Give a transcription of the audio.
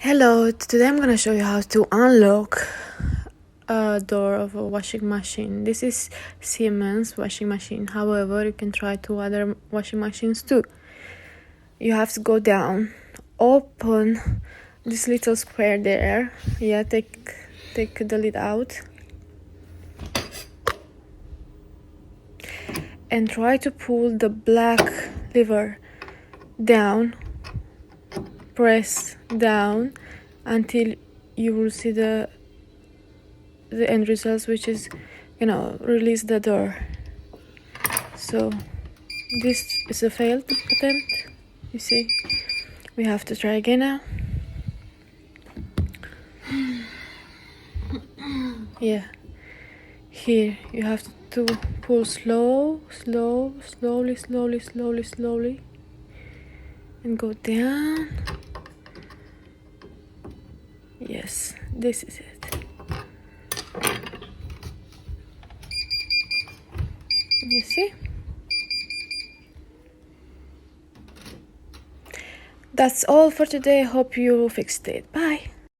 Hello, today I'm gonna show you how to unlock a door of a washing machine. This is Siemens washing machine. However, you can try two other washing machines too. You have to go down, open this little square there. Yeah, take the lid out and try to pull the black lever down. Press down until you will see the end results, which is release the door. So this is a failed attempt. You see, we have to try again now. Yeah, here you have to pull slowly, and go down. Yes, this is it. You see? That's all for today. Hope you fixed it. Bye.